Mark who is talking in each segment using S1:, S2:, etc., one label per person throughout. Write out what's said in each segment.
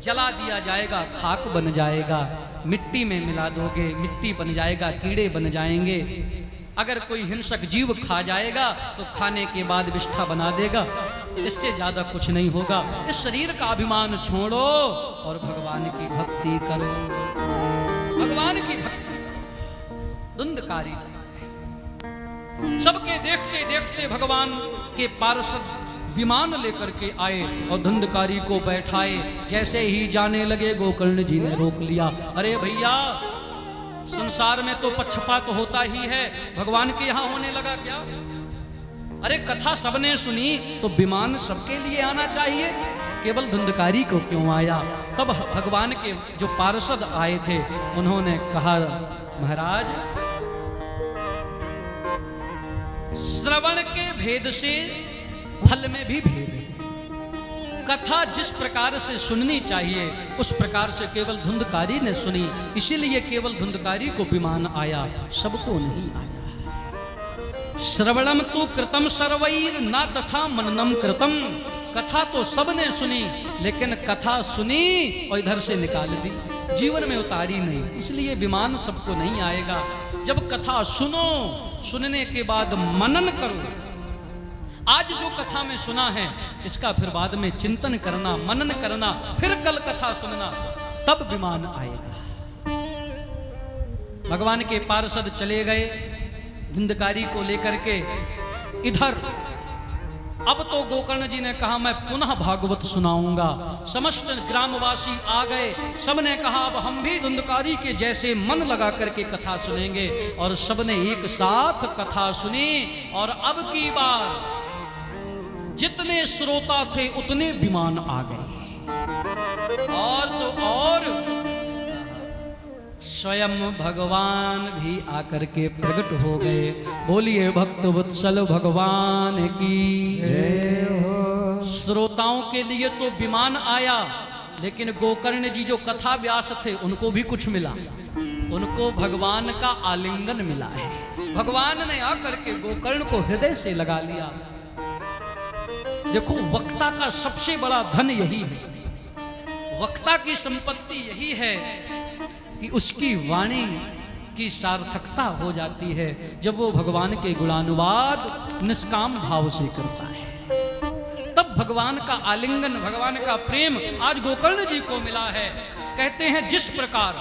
S1: जला दिया जाएगा, खाक बन जाएगा। मिट्टी में मिला दोगे, मिट्टी बन जाएगा, कीड़े बन जाएंगे। अगर कोई हिंसक जीव खा जाएगा तो खाने के बाद विष्ठा बना देगा। इससे ज्यादा कुछ नहीं होगा। इस शरीर का अभिमान छोड़ो और भगवान की भक्ति करो, भगवान की भक्ति करो। धुंधकारी सबके देखते देखते भगवान के पार्षद विमान लेकर के आए और धुंधकारी को बैठाए। जैसे ही जाने लगे गोकर्ण जी ने रोक लिया। अरे भैया, संसार में तो पक्षपात होता ही है, भगवान के यहां होने लगा क्या? अरे कथा सबने सुनी तो विमान सबके लिए आना चाहिए, केवल धुंधकारी को क्यों आया? तब भगवान के जो पार्षद आए थे उन्होंने कहा, महाराज, श्रवण के भेद से फल में भी भेद है। कथा जिस प्रकार से सुननी चाहिए उस प्रकार से केवल धुंधकारी ने सुनी, इसीलिए केवल धुंधकारी को विमान आया, सबको नहीं आया। श्रवणम तो कृतम सर्वैर ना तथा मननम कृतम। कथा तो सबने सुनी, लेकिन कथा सुनी और इधर से निकाल दी, जीवन में उतारी नहीं, इसलिए विमान सबको नहीं आएगा। जब कथा सुनो, सुनने के बाद मनन करो। आज जो कथा में सुना है इसका फिर बाद में चिंतन करना, मनन करना, फिर कल कथा सुनना, तब विमान आएगा। भगवान के पार्षद चले गए धुंधकारी को लेकर के इधर। अब तो गोकर्ण जी ने कहा, मैं पुनः भागवत सुनाऊंगा। समस्त ग्रामवासी आ गए, सबने कहा अब हम भी धुंधकारी के जैसे मन लगा करके कथा सुनेंगे। और सबने एक साथ कथा सुनी। और अब की बार जितने श्रोता थे उतने विमान आ गए। और तो और स्वयं भगवान भी आकर के प्रकट हो गए। बोलिए भक्त वत्सल भगवान की जय हो। श्रोताओं के लिए तो विमान आया, लेकिन गोकर्ण जी जो कथा व्यास थे उनको भी कुछ मिला, उनको भगवान का आलिंगन मिला है। भगवान ने आकर के गोकर्ण को हृदय से लगा लिया। देखो, वक्ता का सबसे बड़ा धन यही है, वक्ता की संपत्ति यही है कि उसकी वाणी की सार्थकता हो जाती है जब वो भगवान के गुणानुवाद निष्काम भाव से करता है। तब भगवान का आलिंगन, भगवान का प्रेम आज गोकर्ण जी को मिला है। कहते हैं जिस प्रकार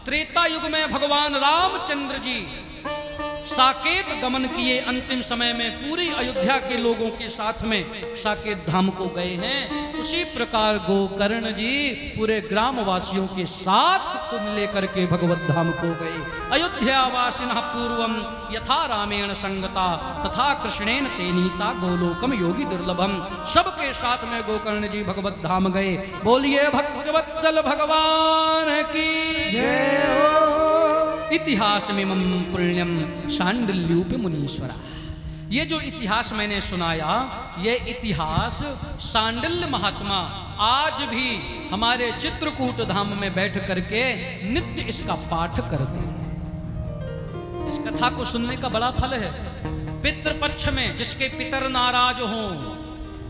S1: त्रेता युग में भगवान रामचंद्र जी साकेत गमन किए, अंतिम समय में पूरी अयोध्या के लोगों के साथ में साकेत धाम को गए हैं, उसी प्रकार गोकर्ण जी पूरे ग्रामवासियों के साथ को लेकर के भगवत धाम को गए। अयोध्यावासिनः पूर्वम यथा रामेण संगता तथा कृष्णेन तेनीता गोलोकम योगी दुर्लभम। सबके साथ में गोकर्ण जी भगवत धाम गए। बोलिए भक्तवत्सल भगवान की जय हो। इतिहास में मम पुण्यम शांडिल्यूप मुनीश्वरा। ये जो इतिहास मैंने सुनाया, ये इतिहास शांडिल्य महात्मा आज भी हमारे चित्रकूट धाम में बैठ करके नित्य इसका पाठ करते हैं। इस कथा को सुनने का बड़ा फल है। पितृपक्ष में जिसके पितर नाराज हों,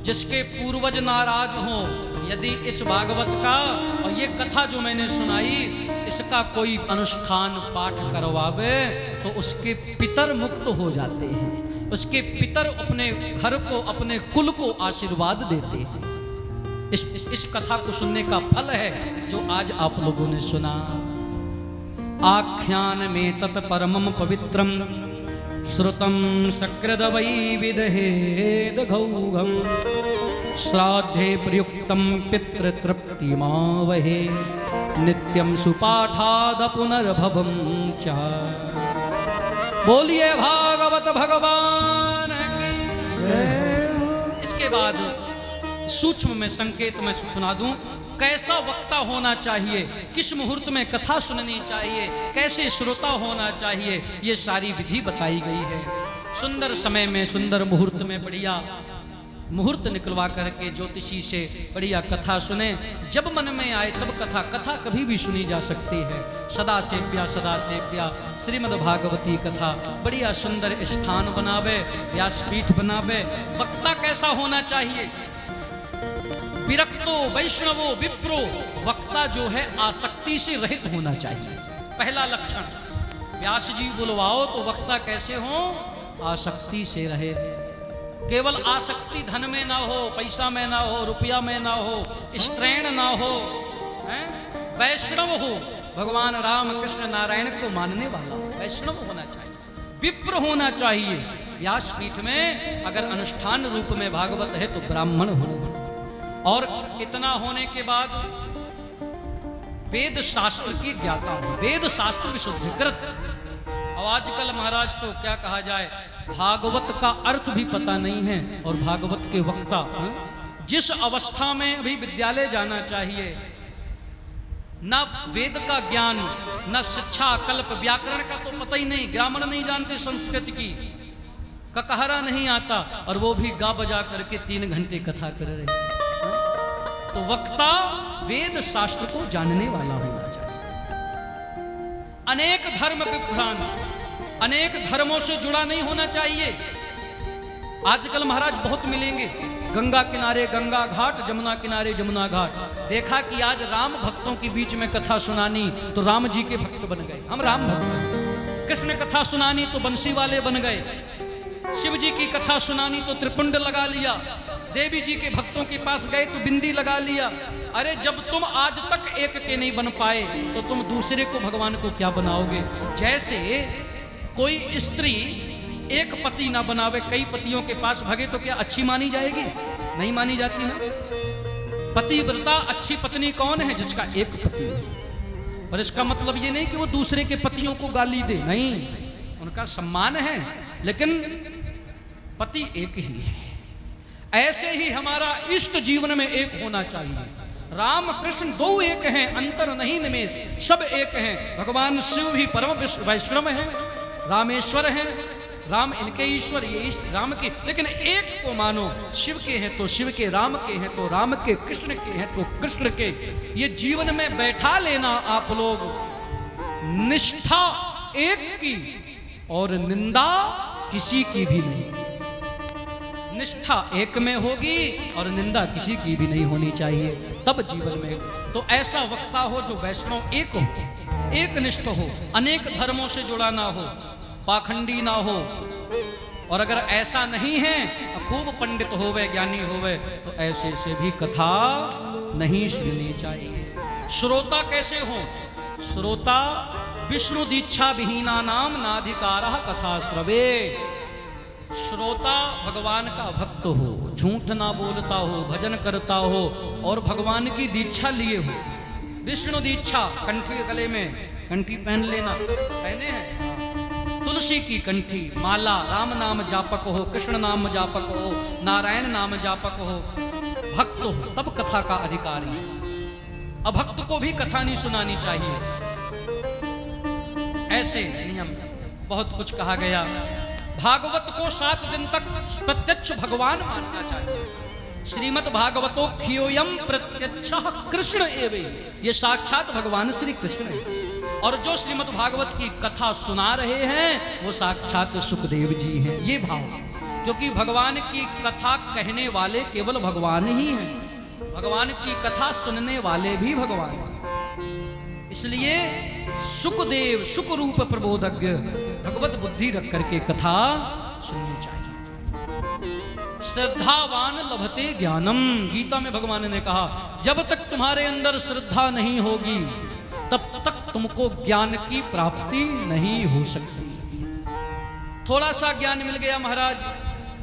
S1: जिसके पूर्वज नाराज हों, यदि इस भागवत का और ये कथा जो मैंने सुनाई इसका कोई अनुष्ठान पाठ करवावे तो उसके पितर मुक्त हो जाते हैं, उसके पितर अपने घर को, अपने कुल को आशीर्वाद देते हैं। इस कथा को सुनने का फल है जो आज आप लोगों ने सुना। आख्यान में तत् परमम पवित्रम श्रुतम सकृद वै विदहेद घौघम श्राद्धे प्रयुक्तम पितृतृप्तिमावहे नित्यम सुपाठाद पुनर्भवम च। बोलिए भागवत भगवान की। इसके बाद सूक्ष्म में संकेत में सुना दूं, कैसा वक्ता होना चाहिए, किस मुहूर्त में कथा सुननी चाहिए, कैसे श्रोता होना चाहिए, ये सारी विधि बताई गई है। सुंदर समय में, सुंदर मुहूर्त में बढ़िया मुहूर्त निकलवा करके ज्योतिषी से बढ़िया कथा सुने। जब मन में आए तब कथा कभी भी सुनी जा सकती है। सदा सेव्या श्रीमद् भागवती कथा बढ़िया सुंदर स्थान बनावे, व्यासपीठ बनावे। वक्ता कैसा होना चाहिए? विरक्तो वैष्णवो विप्रो, वक्ता जो है आसक्ति से रहित होना चाहिए। पहला लक्षण, व्यास जी बुलवाओ तो वक्ता कैसे हो? आसक्ति से रहित। केवल आसक्ति धन में ना हो, पैसा में ना हो, रुपया में ना हो, स्त्रैण ना हो, वैष्णव हो, भगवान राम कृष्ण नारायण को मानने वाला वैष्णव होना चाहिए, विप्र होना चाहिए। व्यासपीठ में अगर अनुष्ठान रूप में भागवत है तो ब्राह्मण होना, और इतना होने के बाद वेद शास्त्र की ज्ञाता हो, वेद शास्त्र विशुद्धिकृत। और आजकल महाराज तो क्या कहा जाए, भागवत का अर्थ भी पता नहीं है, और भागवत के वक्ता जिस अवस्था में अभी विद्यालय जाना चाहिए, ना वेद का ज्ञान, ना शिक्षा, कल्प, व्याकरण का तो पता ही नहीं, ग्रामर नहीं जानते, संस्कृत की ककहरा नहीं आता, और वो भी गा बजा करके 3 घंटे कथा कर रहे। तो वक्ता वेद शास्त्र को जानने वाला होना चाहिए। अनेक धर्म विभ्रांत, अनेक धर्मों से जुड़ा नहीं होना चाहिए। आजकल महाराज बहुत मिलेंगे, गंगा किनारे गंगा घाट, जमुना किनारे जमुना घाट। देखा कि आज राम भक्तों के बीच में कथा सुनानी तो राम जी के भक्त बन गए, हम राम भक्त। कृष्ण कथा सुनानी तो बंसी वाले बन गए, शिव जी की कथा सुनानी तो त्रिपुंड लगा लिया, देवी जी के भक्तों के पास गए तो बिंदी लगा लिया। अरे जब तुम आज तक एक के नहीं बन पाए तो तुम दूसरे को भगवान को क्या बनाओगे? जैसे कोई स्त्री एक पति ना बनावे, कई पतियों के पास भगे तो क्या अच्छी मानी जाएगी? नहीं मानी जाती ना। पतिव्रता अच्छी पत्नी कौन है? जिसका एक पति है। पर इसका मतलब ये नहीं कि वो दूसरे के पतियों को गाली दे, नहीं, उनका सम्मान है, लेकिन पति एक ही है। ऐसे ही हमारा इष्ट जीवन में एक होना चाहिए। राम कृष्ण दो एक हैं, अंतर नहीं निमेष, सब एक हैं। भगवान शिव भी परम वैष्णव हैं, रामेश्वर हैं, राम इनके ईश्वर, ये राम के, लेकिन एक को मानो। शिव के हैं तो शिव के, राम के हैं तो राम के, कृष्ण के हैं तो कृष्ण के। ये जीवन में बैठा लेना आप लोग, निष्ठा एक की और निंदा किसी की भी नहीं। निष्ठा एक में होगी और निंदा किसी की भी नहीं होनी चाहिए, तब जीवन में। तो ऐसा वक्ता हो जो वैष्णव एक हो, एक निष्ठ हो, अनेक धर्मों से जुड़ा ना हो, पाखंडी ना हो। और अगर ऐसा नहीं है, खूब पंडित होवे, ज्ञानी होवे, तो ऐसे से भी कथा नहीं सुननी चाहिए। श्रोता कैसे हो? श्रोता विष्णु दीक्षा विहीना नाम नाधिकारः कथा श्रवे। श्रोता भगवान का भक्त हो, झूठ ना बोलता हो, भजन करता हो और भगवान की दीक्षा लिए हो। विष्णु दीक्षा, कंठी गले में कंठी पहन लेना, पहने हैं, तुलसी की कंठी, माला, राम नाम जापक हो, कृष्ण नाम जापक हो, नारायण नाम जापक हो, भक्त हो, तब कथा का अधिकारी। अभक्त को भी कथा नहीं सुनानी चाहिए। ऐसे नियम बहुत कुछ कहा गया। भागवत को 7 दिन तक प्रत्यक्ष भगवान मानना चाहिए। श्रीमद् भागवतो खियोयम प्रत्यक्षः कृष्ण एवे, ये साक्षात भगवान श्री कृष्ण है। और जो श्रीमद् भागवत की कथा सुना रहे हैं वो साक्षात सुखदेव जी हैं। ये भाव, क्योंकि भगवान की कथा कहने वाले केवल भगवान ही हैं, भगवान की कथा सुनने वाले भी भगवान हैं। इसलिए सुखदेव, सुख रूप प्रबोधज्ञ, भगवत बुद्धि रख करके कथा सुननी चाहिए। श्रद्धावान लभते ज्ञानम, गीता में भगवान ने कहा जब तक तुम्हारे अंदर श्रद्धा नहीं होगी तब तक तुमको ज्ञान की प्राप्ति नहीं हो सकती। थोड़ा सा ज्ञान मिल गया महाराज,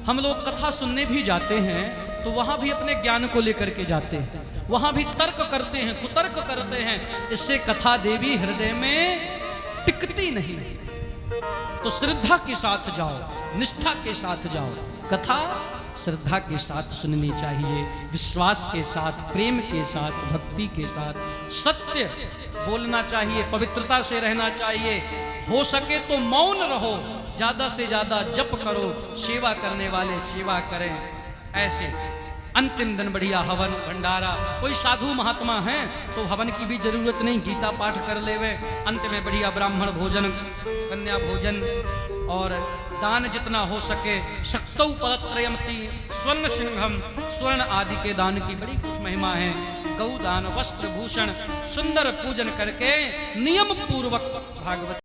S1: हम लोग कथा सुनने भी जाते हैं तो वहां भी अपने ज्ञान को लेकर के जाते हैं, वहां भी तर्क करते हैं, कुतर्क करते हैं। इससे कथा देवी हृदय में टिकती नहीं। तो श्रद्धा के साथ जाओ, निष्ठा के साथ जाओ, कथा श्रद्धा के साथ सुननी चाहिए, विश्वास के साथ, प्रेम के साथ, भक्ति के साथ, सत्य बोलना चाहिए, पवित्रता से रहना चाहिए। हो सके तो मौन रहो, ज्यादा से ज्यादा जप करो, सेवा करने वाले सेवा करें। ऐसे अंतिम दिन बढ़िया हवन भंडारा, कोई साधु महात्मा हैं तो हवन की भी जरूरत नहीं, गीता पाठ कर लेवे। अंत में बढ़िया ब्राह्मण भोजन, कन्या भोजन और दान जितना हो सके, शक्तौ परत्रयमति स्वर्ण सिंहम, स्वर्ण आदि के दान की बड़ी कुछ महिमा है। गौ दान, वस्त्र भूषण, सुंदर पूजन करके नियम पूर्वक भागवत